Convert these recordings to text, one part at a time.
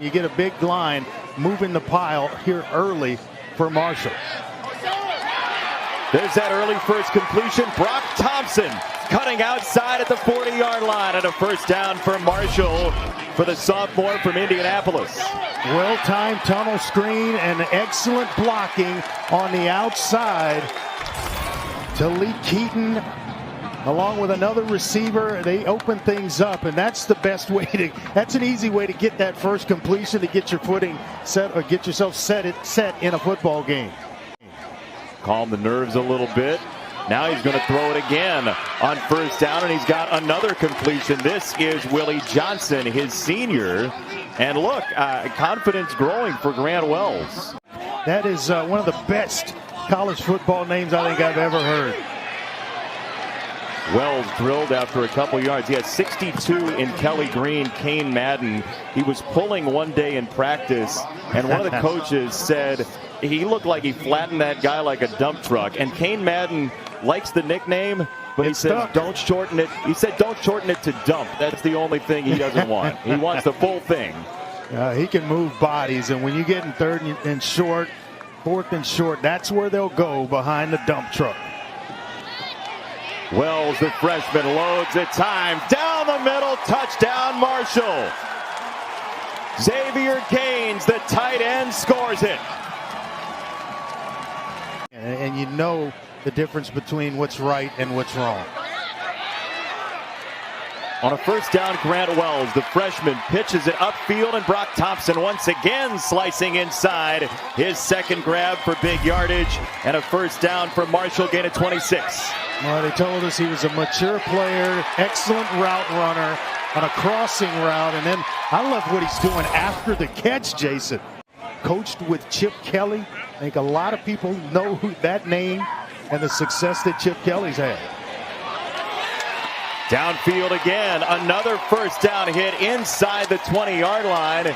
You get a big line moving the pile here early for Marshall. There's that early first completion. Brock Thompson cutting outside at the 40-yard line, and a first down for Marshall for the sophomore from Indianapolis. Well-timed tunnel screen and excellent blocking on the outside. Talik Keaton, along with another receiver, they open things up, and that's the best way to. That's an easy way to get that first completion, to get your footing set or get yourself set in a football game. Calm the nerves a little bit. Now he's going to throw it again on first down, and he's got another completion. This is Willie Johnson, his senior. And look, confidence growing for Grant Wells. That is one of the best college football names I think I've ever heard. Wells drilled after a couple yards. He has 62 in Kelly Green. Kane Madden, he was pulling one day in practice, and one of the coaches said he looked like he flattened that guy like a dump truck. And Kane Madden likes the nickname, but he said don't shorten it. He said don't shorten it to dump. That's the only thing he doesn't want. He wants the full thing. He can move bodies, and when you get in third and short, fourth and short, that's where they'll go, behind the dump truck. Wells, the freshman, loads at time. Down the middle, touchdown Marshall. Xavier Gaines, the tight end, scores it. And you know the difference between what's right and what's wrong. On a first down, Grant Wells, the freshman, pitches it upfield, and Brock Thompson once again slicing inside. His second grab for big yardage, and a first down for Marshall, gain of 26. Well, they told us he was a mature player, excellent route runner on a crossing route, and then I love what he's doing after the catch, Jason. Coached with Chip Kelly. I think a lot of people know that name and the success that Chip Kelly's had. Downfield again, another first down hit inside the 20-yard line,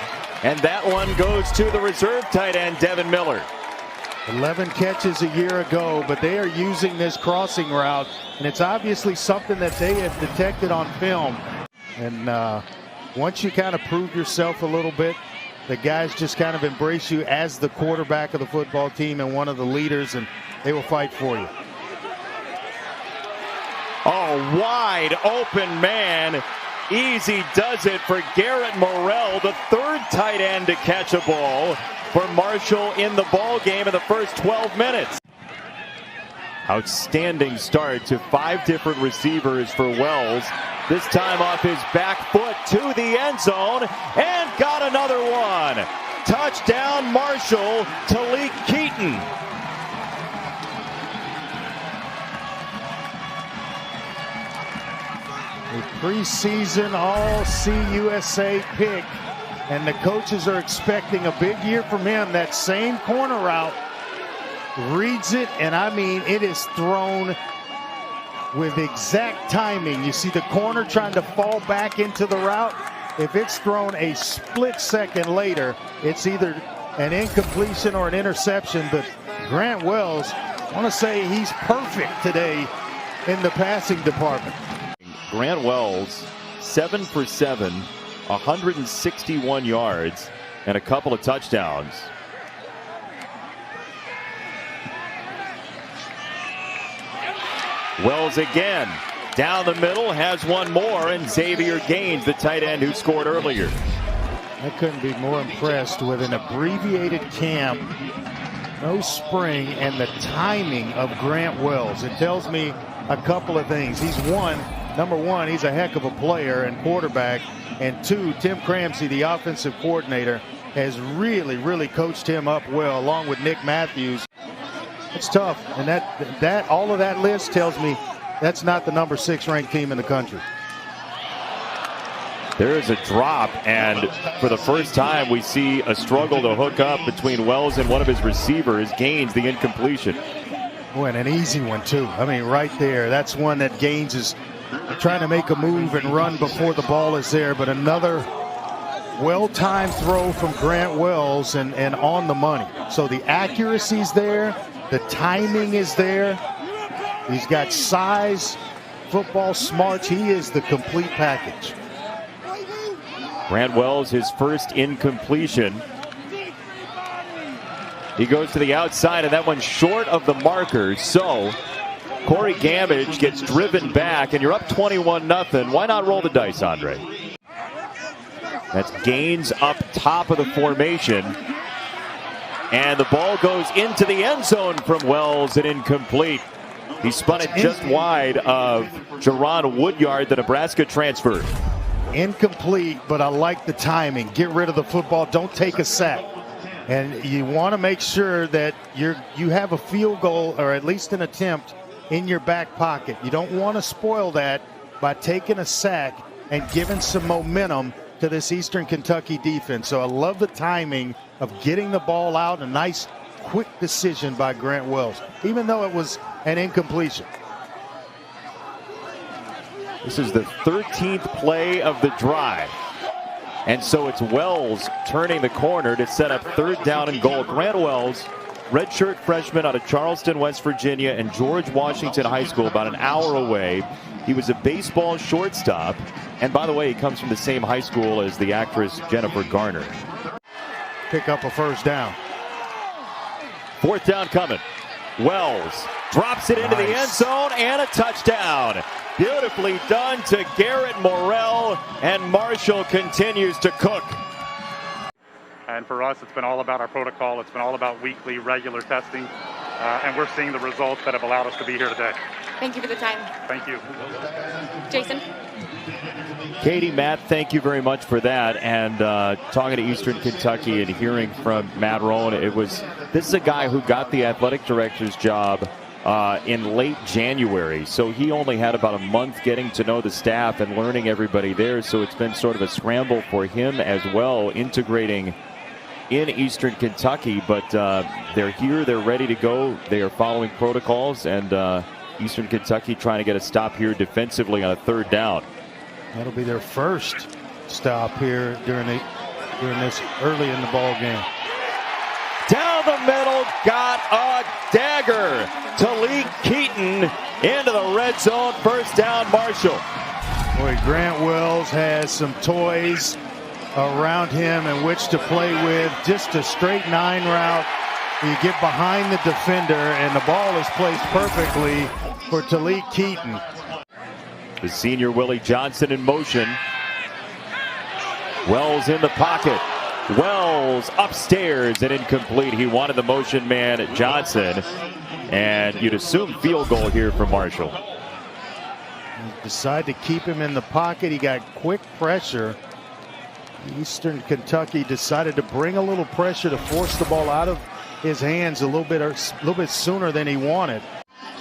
and that one goes to the reserve tight end, Devin Miller. 11 catches a year ago, but they are using this crossing route, and it's obviously something that they have detected on film. And once you kind of prove yourself a little bit, the guys just kind of embrace you as the quarterback of the football team and one of the leaders, and they will fight for you. Oh, wide open man. Easy does it for Garrett Morrell, the third tight end to catch a ball for Marshall in the ball game in the first 12 minutes. Outstanding start to 5 different receivers for Wells. This time off his back foot to the end zone, and got another one. Touchdown Marshall, Talik Keaton. A preseason All-CUSA pick, and the coaches are expecting a big year from him. That same corner route, reads it, and I mean, it is thrown with exact timing. You see the corner trying to fall back into the route. If it's thrown a split second later, it's either an incompletion or an interception. But Grant Wells, I want to say he's perfect today in the passing department. Grant Wells, 7 for 7, 161 yards, and a couple of touchdowns. Wells again, down the middle, has one more, and Xavier Gaines, the tight end who scored earlier. I couldn't be more impressed with an abbreviated camp, no spring, and the timing of Grant Wells. It tells me a couple of things. Number one, he's a heck of a player and quarterback. And 2, Tim Cramsey, the offensive coordinator, has really coached him up well, along with Nick Matthews. It's tough, and that all of that list tells me that's not the number 6 ranked team in the country. There is a drop, and for the first time we see a struggle to hook up between Wells and one of his receivers. Gaines the incompletion. Boy, and an easy one too. I mean, right there, that's one that Gaines is trying to make a move and run before the ball is there, but another well-timed throw from Grant Wells and on the money. So the accuracy's there, the timing is there. He's got size, football smarts. He is the complete package. Grant Wells, his first incompletion. He goes to the outside, and that one's short of the marker. So Corey Gamage gets driven back, and you're up 21-0. Why not roll the dice, Andre? That's Gaines up top of the formation. And the ball goes into the end zone from Wells and incomplete. He spun it just wide of Jerron Woodyard, the Nebraska transfer. Incomplete, but I like the timing. Get rid of the football. Don't take a sack. And you want to make sure that you have a field goal or at least an attempt in your back pocket. You don't want to spoil that by taking a sack and giving some momentum to this Eastern Kentucky defense. So I love the timing of getting the ball out. A nice, quick decision by Grant Wells, even though it was an incompletion. This is the 13th play of the drive. And so it's Wells turning the corner to set up 3rd down and goal. Grant Wells, redshirt freshman out of Charleston, West Virginia, and George Washington High School, about an hour away. He was a baseball shortstop. And by the way, he comes from the same high school as the actress Jennifer Garner. Pick up a 1st down. 4th down coming. Wells drops it into the end zone and a touchdown. Beautifully done to Garrett Morrell, and Marshall continues to cook. And for us, it's been all about our protocol. It's been all about weekly, regular testing. And we're seeing the results that have allowed us to be here today. Thank you for the time. Thank you. Jason? Katie, Matt, thank you very much for that. And talking to Eastern Kentucky and hearing from Matt Rowan, this is a guy who got the athletic director's job in late January. So he only had about a month getting to know the staff and learning everybody there. So it's been sort of a scramble for him as well, integrating in Eastern Kentucky. But they're here, they're ready to go. They are following protocols, and Eastern Kentucky trying to get a stop here defensively on a 3rd down. That'll be their first stop here during this early in the ball game. Down the middle, got a dagger. Talik Keaton into the red zone. 1st down, Marshall. Boy, Grant Wells has some toys around him in which to play with. Just a straight 9 route. You get behind the defender, and the ball is placed perfectly for Talik Keaton. The senior Willie Johnson in motion. Wells in the pocket. Wells upstairs and incomplete. He wanted the motion man at Johnson. And you'd assume field goal here for Marshall. Decide to keep him in the pocket. He got quick pressure. Eastern Kentucky decided to bring a little pressure to force the ball out of his hands a little bit sooner than he wanted.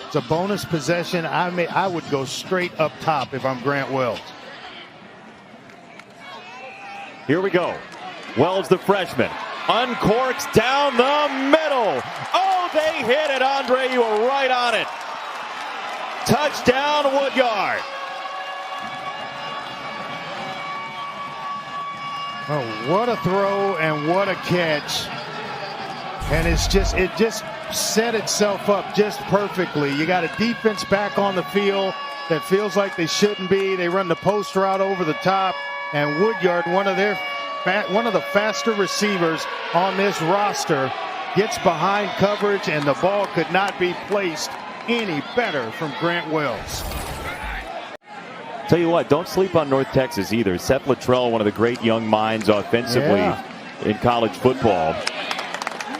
It's a bonus possession. I would go straight up top if I'm Grant Wells. Here we go. Wells, the freshman, uncorks down the middle. Oh, they hit it, Andre. You were right on it. Touchdown, Woodyard. Oh, what a throw and what a catch. And it just set itself up just perfectly. You got a defense back on the field that feels like they shouldn't be. They run the post route over the top, and Woodyard, one of the faster receivers on this roster, gets behind coverage, and the ball could not be placed any better from Grant Wells. Tell you what, don't sleep on North Texas either. Seth Luttrell, one of the great young minds offensively in college football,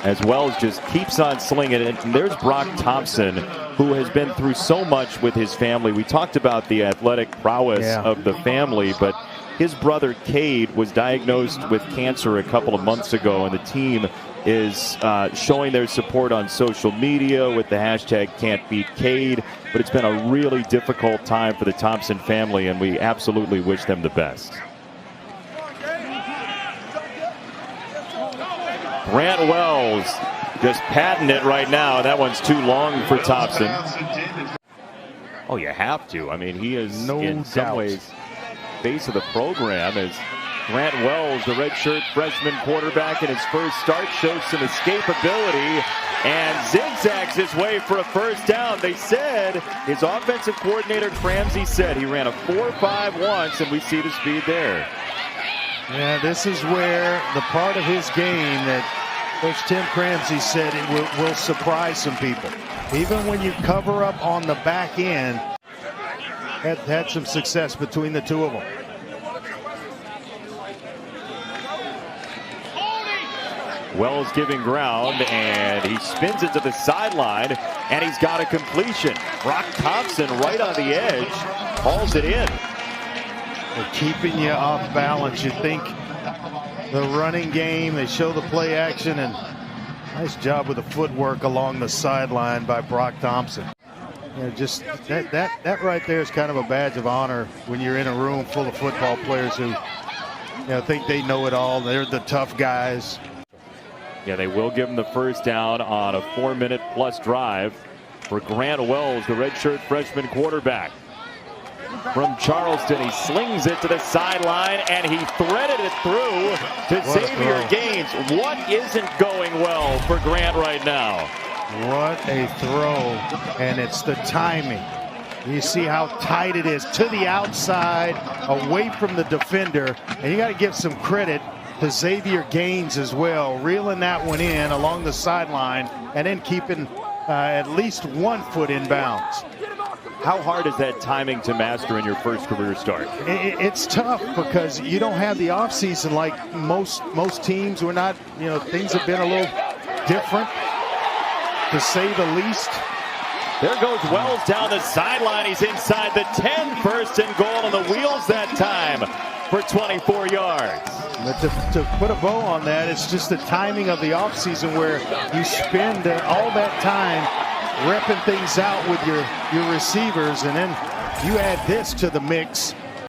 as Wells just keeps on slinging it. And there's Brock Thompson, who has been through so much with his family. We talked about the athletic prowess of the family, but his brother Cade was diagnosed with cancer a couple of months ago, and the team is showing their support on social media with the hashtag #Can'tBeatCade. But it's been a really difficult time for the Thompson family, and we absolutely wish them the best. Grant Wells just patting it right now. That one's too long for Thompson. Oh, you have to. I mean, he is in some ways face of the program as Grant Wells, the redshirt freshman quarterback in his first start, shows some escapability and zigzags his way for a 1st down. They said, his offensive coordinator Cramsey said he ran a 4.5 once, and we see the speed there. Yeah, this is where the part of his game that Coach Tim Cramsey said it will surprise some people. Even when you cover up on the back end, had some success between the two of them. Wells giving ground, and he spins it to the sideline, and he's got a completion. Brock Thompson right on the edge, hauls it in. They're keeping you off balance. You think the running game, they show the play action, and nice job with the footwork along the sideline by Brock Thompson. You know, just that right there is kind of a badge of honor when you're in a room full of football players who, you know, think they know it all. They're the tough guys. Yeah, they will give him the first down on a 4-minute plus drive for Grant Wells, the redshirt freshman quarterback. From Charleston, he slings it to the sideline, and he threaded it through to Xavier Gaines. What isn't going well for Grant right now? What a throw, and it's the timing. You see how tight it is to the outside, away from the defender, and you got to give some credit to Xavier Gaines as well, reeling that one in along the sideline and then keeping at least 1 foot in bounds. How hard is that timing to master in your first career start? It's tough because you don't have the offseason like most teams. We're not, you know, things have been a little different, to say the least. There goes Wells down the sideline. He's inside the 10, first and goal on the wheels that time for 24 yards. But to put a bow on that, it's just the timing of the offseason where you spend all that time repping things out with your receivers, and then you add this to the mix,